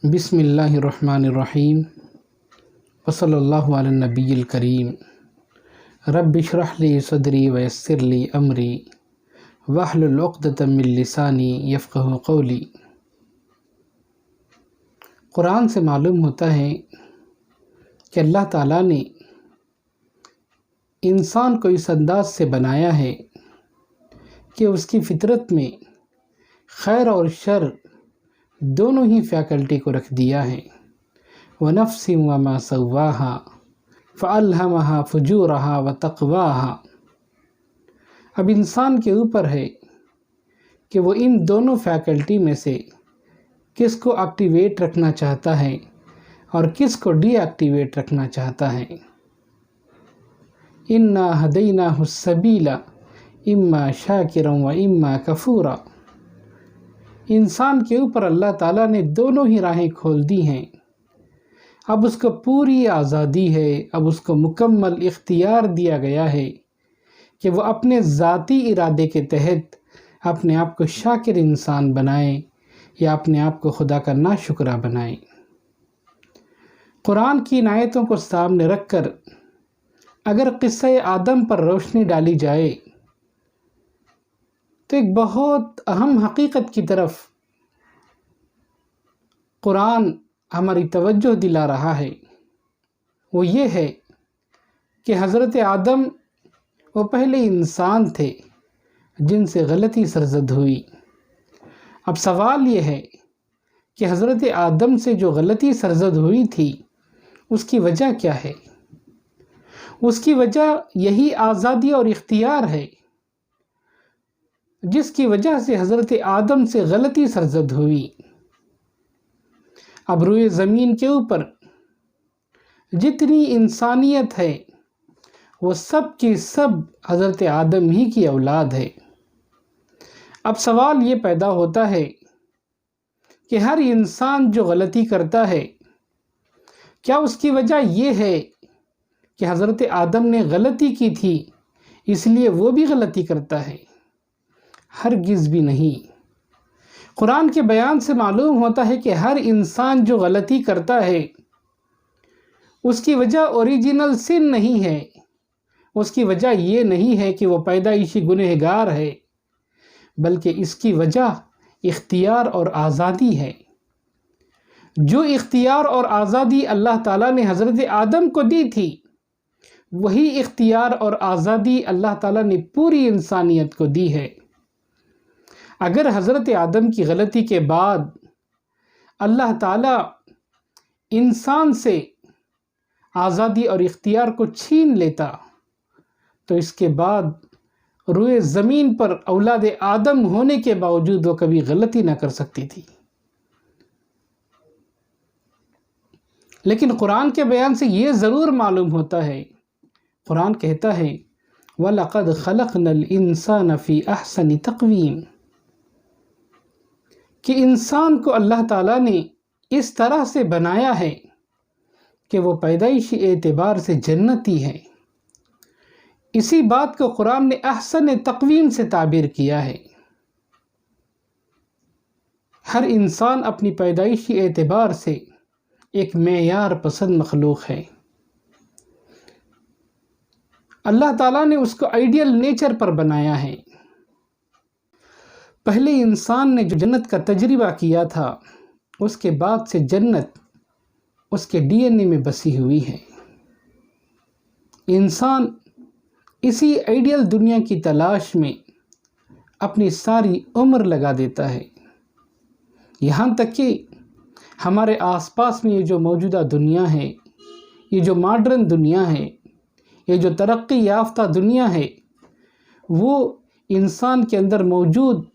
بسم اللہ الرحمن الرحیم وصلی اللہ علی النبی الکریم رب اشرح لی صدری ویسر لی امری واحلل عقدۃ من لسانی یفقہوا قولی۔ قرآن سے معلوم ہوتا ہے کہ اللہ تعالیٰ نے انسان کو اس انداز سے بنایا ہے کہ اس کی فطرت میں خیر اور شر دونوں ہی فیکلٹی کو رکھ دیا ہے۔ وَنَفْسٍ وَمَا سَوَّاهَا فَأَلْهَمَهَا فُجُورَهَا وَتَقْوَاهَا۔ اب انسان کے اوپر ہے کہ وہ ان دونوں فیکلٹی میں سے کس کو ایکٹیویٹ رکھنا چاہتا ہے اور کس کو ڈی ایکٹیویٹ رکھنا چاہتا ہے۔ إِنَّا هَدَيْنَاهُ السَّبِيلَ إِمَّا شَاكِرًا وَإِمَّا كَفُورًا۔ انسان کے اوپر اللہ تعالیٰ نے دونوں ہی راہیں کھول دی ہیں۔ اب اس کو پوری آزادی ہے، اب اس کو مکمل اختیار دیا گیا ہے کہ وہ اپنے ذاتی ارادے کے تحت اپنے آپ کو شاکر انسان بنائے یا اپنے آپ کو خدا کا ناشکرہ بنائے۔ قرآن کی ان آیتوں کو سامنے رکھ کر اگر قصہ آدم پر روشنی ڈالی جائے تو ایک بہت اہم حقیقت کی طرف قرآن ہماری توجہ دلا رہا ہے۔ وہ یہ ہے کہ حضرت آدم وہ پہلے انسان تھے جن سے غلطی سرزد ہوئی۔ اب سوال یہ ہے کہ حضرت آدم سے جو غلطی سرزد ہوئی تھی اس کی وجہ کیا ہے؟ اس کی وجہ یہی آزادی اور اختیار ہے جس کی وجہ سے حضرت آدم سے غلطی سرزد ہوئی۔ اب روئے زمین کے اوپر جتنی انسانیت ہے وہ سب کی سب حضرت آدم ہی کی اولاد ہے۔ اب سوال یہ پیدا ہوتا ہے کہ ہر انسان جو غلطی کرتا ہے کیا اس کی وجہ یہ ہے کہ حضرت آدم نے غلطی کی تھی اس لیے وہ بھی غلطی کرتا ہے؟ ہرگز بھی نہیں۔ قرآن کے بیان سے معلوم ہوتا ہے کہ ہر انسان جو غلطی کرتا ہے اس کی وجہ اوریجنل سن نہیں ہے، اس کی وجہ یہ نہیں ہے کہ وہ پیدائشی گنہگار ہے، بلکہ اس کی وجہ اختیار اور آزادی ہے۔ جو اختیار اور آزادی اللہ تعالیٰ نے حضرت آدم کو دی تھی وہی اختیار اور آزادی اللہ تعالیٰ نے پوری انسانیت کو دی ہے۔ اگر حضرت آدم کی غلطی کے بعد اللہ تعالیٰ انسان سے آزادی اور اختیار کو چھین لیتا تو اس کے بعد روئے زمین پر اولاد آدم ہونے کے باوجود وہ کبھی غلطی نہ کر سکتی تھی۔ لیکن قرآن کے بیان سے یہ ضرور معلوم ہوتا ہے، قرآن کہتا ہے وَلَقَدْ خَلَقْنَا الْإِنسَانَ فِي أَحْسَنِ تَقْوِيمٍ، کہ انسان کو اللہ تعالیٰ نے اس طرح سے بنایا ہے کہ وہ پیدائشی اعتبار سے جنتی ہے۔ اسی بات کو قرآن نے احسن تقویم سے تعبیر کیا ہے۔ ہر انسان اپنی پیدائشی اعتبار سے ایک معیار پسند مخلوق ہے۔ اللہ تعالیٰ نے اس کو آئیڈیل نیچر پر بنایا ہے۔ پہلے انسان نے جو جنت کا تجربہ کیا تھا اس کے بعد سے جنت اس کے ڈی این اے میں بسی ہوئی ہے۔ انسان اسی آئیڈیل دنیا کی تلاش میں اپنی ساری عمر لگا دیتا ہے، یہاں تک کہ ہمارے آس پاس میں یہ جو موجودہ دنیا ہے، یہ جو ماڈرن دنیا ہے، یہ جو ترقی یافتہ دنیا ہے، وہ انسان کے اندر موجود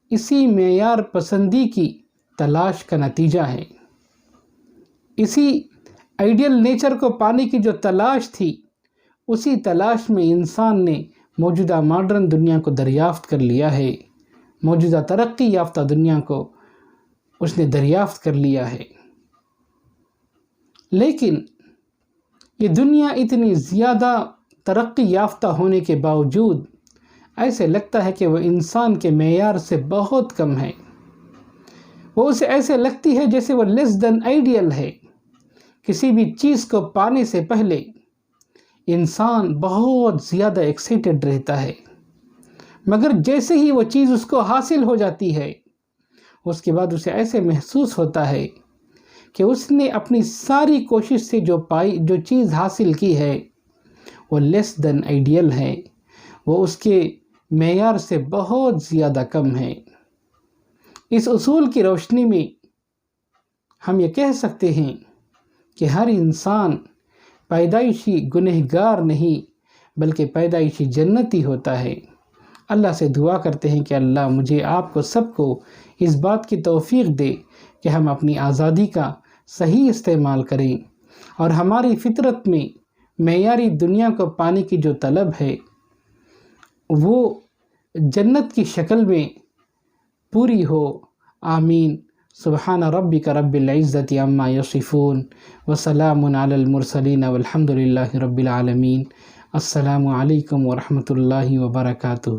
اسی معیار پسندی کی تلاش کا نتیجہ ہے۔ اسی آئیڈیل نیچر کو پانے کی جو تلاش تھی اسی تلاش میں انسان نے موجودہ ماڈرن دنیا کو دریافت کر لیا ہے، موجودہ ترقی یافتہ دنیا کو اس نے دریافت کر لیا ہے۔ لیکن یہ دنیا اتنی زیادہ ترقی یافتہ ہونے کے باوجود ایسے لگتا ہے کہ وہ انسان کے معیار سے بہت کم ہے۔ وہ اسے ایسے لگتی ہے جیسے وہ لیس دین آئیڈیل ہے۔ کسی بھی چیز کو پانے سے پہلے انسان بہت زیادہ ایکسائٹڈ رہتا ہے، مگر جیسے ہی وہ چیز اس کو حاصل ہو جاتی ہے اس کے بعد اسے ایسے محسوس ہوتا ہے کہ اس نے اپنی ساری کوشش سے جو چیز حاصل کی ہے وہ لیس دین آئیڈیل ہے، وہ اس کے معیار سے بہت زیادہ کم ہے۔ اس اصول کی روشنی میں ہم یہ کہہ سکتے ہیں کہ ہر انسان پیدائشی گنہگار نہیں بلکہ پیدائشی جنتی ہوتا ہے۔ اللہ سے دعا کرتے ہیں کہ اللہ مجھے آپ کو سب کو اس بات کی توفیق دے کہ ہم اپنی آزادی کا صحیح استعمال کریں اور ہماری فطرت میں معیاری دنیا کو پانے کی جو طلب ہے وہ جنت کی شکل میں پوری ہو۔ آمین۔ سبحان ربک رب العزت عما یصفون وسلام علی المرسلین والحمد للہ رب العالمین۔ السلام علیکم ورحمۃ اللہ وبرکاتہ۔